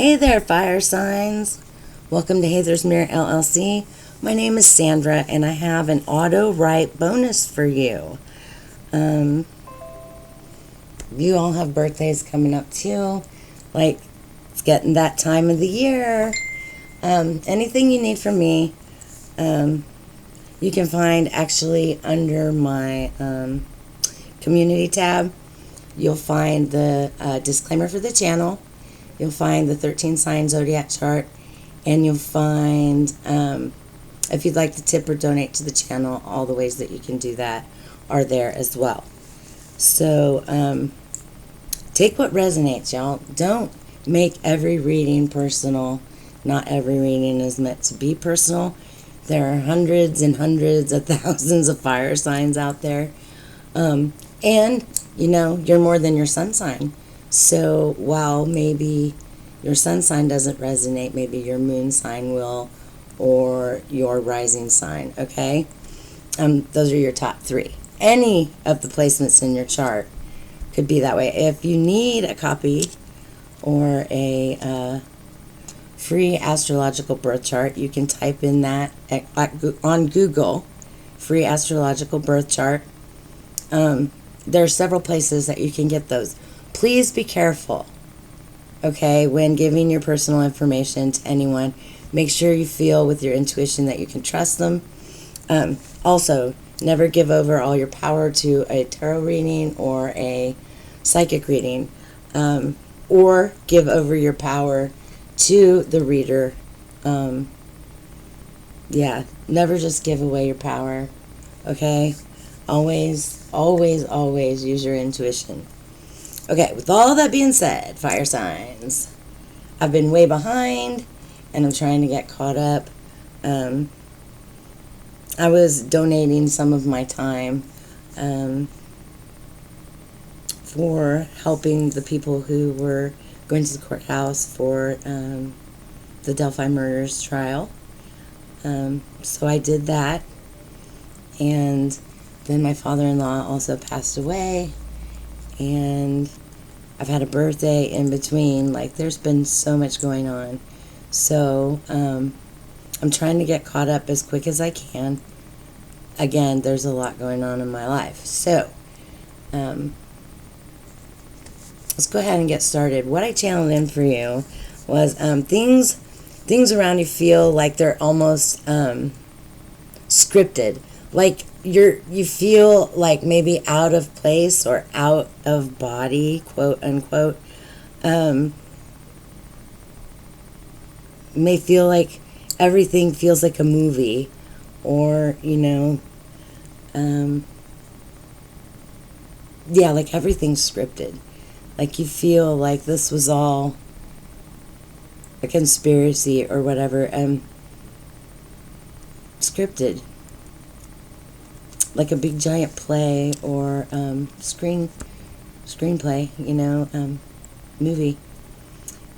Hey there, fire signs. Welcome to Hazel's Mirror LLC. My name is Sandra, and I have an auto write bonus for you. You all have birthdays coming up too. Like, it's getting that time of the year. Anything you need from me, you can find actually under my community tab. You'll find the disclaimer for the channel. You'll find the 13 sign zodiac chart, and you'll find, if you'd like to tip or donate to the channel, all the ways that you can do that are there as well. So take what resonates, y'all. Don't make every reading personal. Not every reading is meant to be personal. There are hundreds and hundreds of thousands of fire signs out there. And, you know, you're more than your sun sign. So while maybe your sun sign doesn't resonate, maybe your moon sign will, or your rising sign, okay? Those are your top three. Any of the placements in your chart could be that way. If you need a copy or a free astrological birth chart, you can type in that on Google, free astrological birth chart. There are several places that you can get those. Please be careful, okay, when giving your personal information to anyone. Make sure you feel with your intuition that you can trust them. Also, never give over all your power to a tarot reading or a psychic reading, or give over your power to the reader. Never just give away your power, okay? Always, always, always use your intuition. Okay, with all that being said, fire signs, I've been way behind, and I'm trying to get caught up. I was donating some of my time for helping the people who were going to the courthouse for the Delphi murders trial. So I did that, and then my father-in-law also passed away, and I've had a birthday in between. Like, there's been so much going on. So I'm trying to get caught up as quick as I can. Again, there's a lot going on in my life. So let's go ahead and get started. What I channeled in for you was things around you feel like they're almost scripted. Like you feel like maybe out of place or out of body, quote unquote. May feel like everything feels like a movie, or, you know, like everything's scripted. Like you feel like this was all a conspiracy or whatever, scripted. Like a big giant play or screenplay, you know, movie.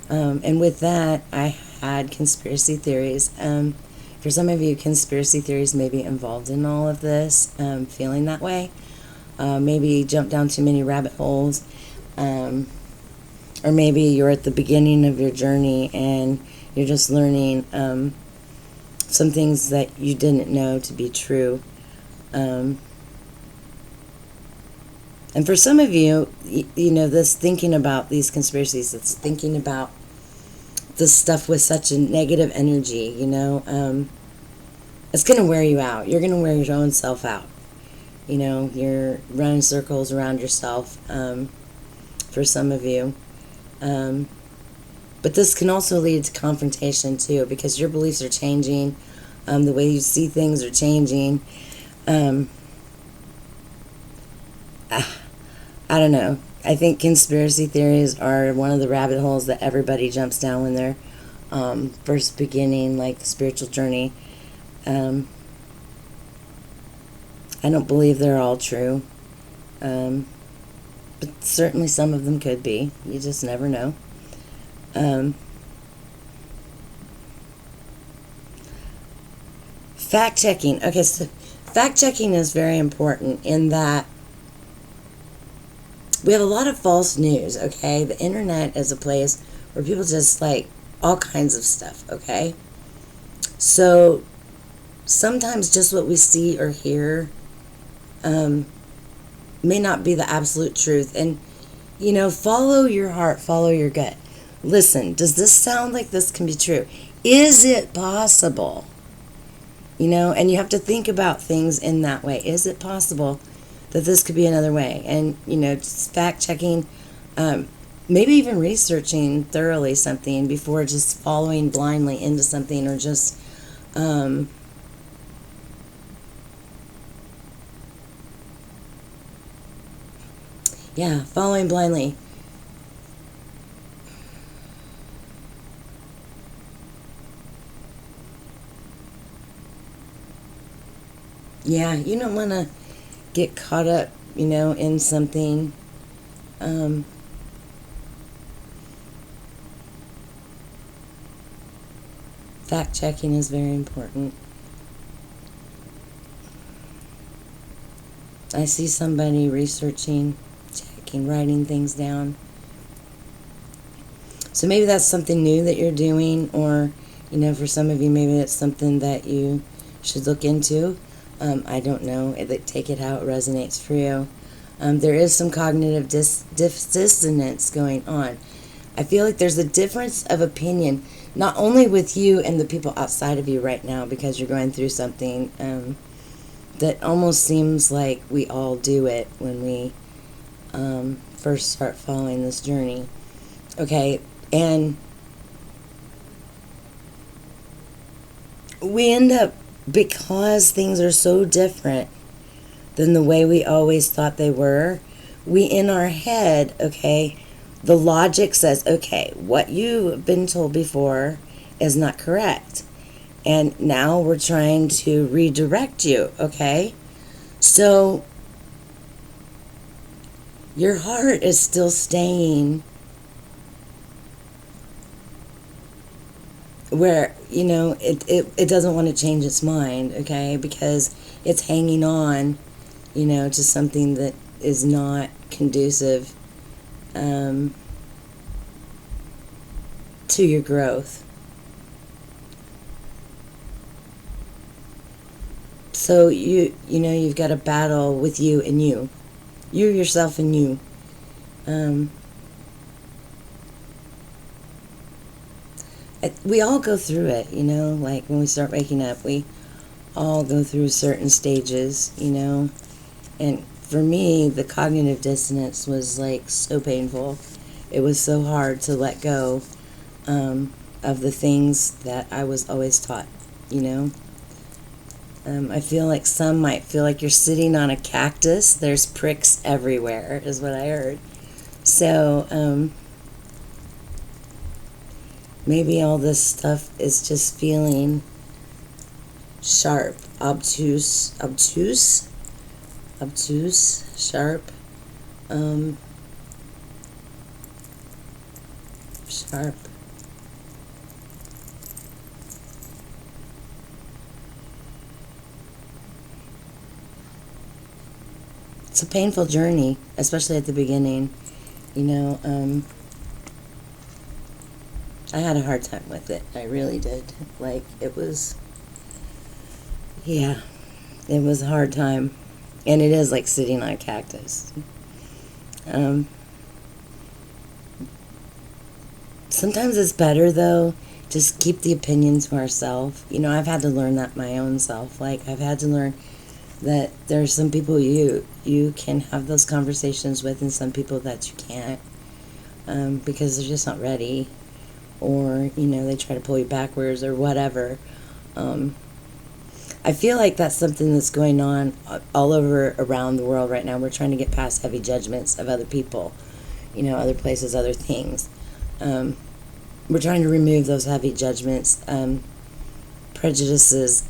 And with that, I had conspiracy theories. For some of you, conspiracy theories may be involved in all of this, feeling that way. Maybe jump down too many rabbit holes. Or maybe you're at the beginning of your journey and you're just learning some things that you didn't know to be true. And for some of you, you know, this thinking about these conspiracies, it's thinking about this stuff with such a negative energy, you know, it's going to wear you out. You're going to wear your own self out. You know, you're running circles around yourself, for some of you. But this can also lead to confrontation too, because your beliefs are changing. The way you see things are changing. I don't know. I think conspiracy theories are one of the rabbit holes that everybody jumps down when they're first beginning, like, the spiritual journey. I don't believe they're all true, but certainly some of them could be. You just never know. Fact-checking. Okay, so fact-checking is very important in that we have a lot of false news, okay? The internet is a place where people just like all kinds of stuff, okay? So sometimes just what we see or hear may not be the absolute truth. And, follow your heart, follow your gut. Listen, does this sound like this can be true? Is it possible? And you have to think about things in that way. Is it possible that this could be another way? And, just fact checking, maybe even researching thoroughly something before just following blindly into something, or just, following blindly. Yeah, you don't want to get caught up, in something. Fact checking is very important. I see somebody researching, checking, writing things down. So maybe that's something new that you're doing, or, for some of you, maybe it's something that you should look into. I don't know. Take it how it resonates for you. There is some cognitive dissonance going on. I feel like there's a difference of opinion, not only with you and the people outside of you right now, because you're going through something that almost seems like we all do it when we first start following this journey. Okay, and we end up, because things are so different than the way we always thought they were, we in our head, okay, the logic says, okay, what you've been told before is not correct. And now we're trying to redirect you, okay? So your heart is still staying where, it doesn't want to change its mind, okay? Because it's hanging on, to something that is not conducive to your growth. So you've got a battle with you and you yourself and you. We all go through it, like when we start waking up, we all go through certain stages, and for me, the cognitive dissonance was like so painful. It was so hard to let go of the things that I was always taught, I feel like some might feel like you're sitting on a cactus. There's pricks everywhere, is what I heard. So, maybe all this stuff is just feeling sharp, obtuse, sharp, sharp. It's a painful journey, especially at the beginning. I had a hard time with it. I really did. Like, it was a hard time. And it is like sitting on a cactus. Sometimes it's better, though, just keep the opinion to ourselves. I've had to learn that my own self. Like, I've had to learn that there's some people you can have those conversations with, and some people that you can't, because they're just not ready, or they try to pull you backwards or whatever. I feel like that's something that's going on all over around the world right now. We're trying to get past heavy judgments of other people, other places, other things. We're trying to remove those heavy judgments, prejudices,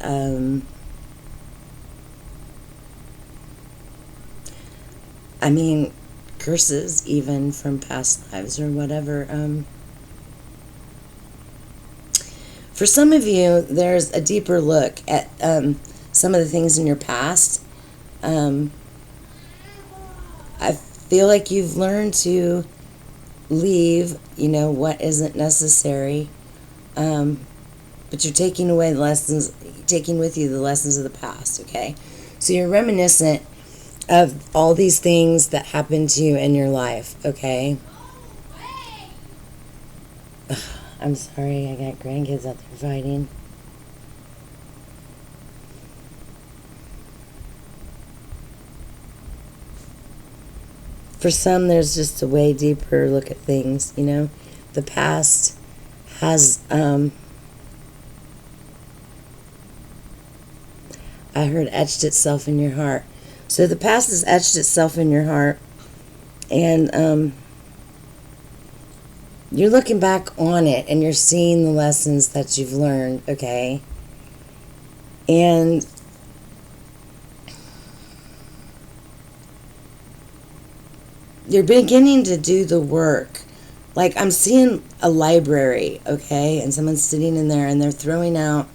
curses even from past lives or whatever. For some of you, there's a deeper look at some of the things in your past. I feel like you've learned to leave, what isn't necessary. But you're taking away the lessons, taking with you the lessons of the past, okay? So you're reminiscent of all these things that happened to you in your life, okay? Ugh, I'm sorry, I got grandkids out there fighting. For some, there's just a way deeper look at things, The past has, I heard etched itself in your heart. So the past has etched itself in your heart, and you're looking back on it, and you're seeing the lessons that you've learned, okay? And you're beginning to do the work. Like, I'm seeing a library, okay? And someone's sitting in there, and they're throwing out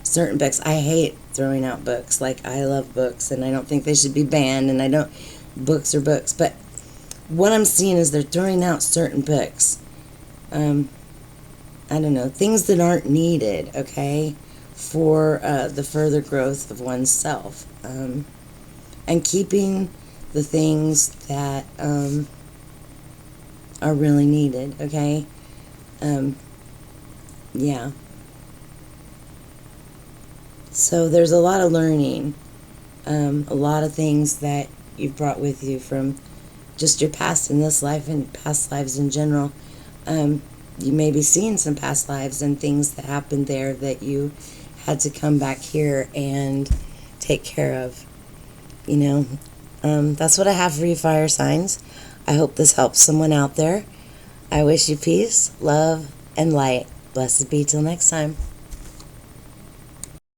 certain books. I hate throwing out books. Like, I love books, and I don't think they should be banned, and books are books. But what I'm seeing is they're throwing out certain books. I don't know, things that aren't needed, okay, for the further growth of oneself. And keeping the things that are really needed, okay? Yeah. So there's a lot of learning, a lot of things that you've brought with you from just your past in this life and past lives in general. You may be seeing some past lives and things that happened there that you had to come back here and take care of. That's what I have for you, fire signs. I hope this helps someone out there. I wish you peace, love, and light. Blessed be till next time.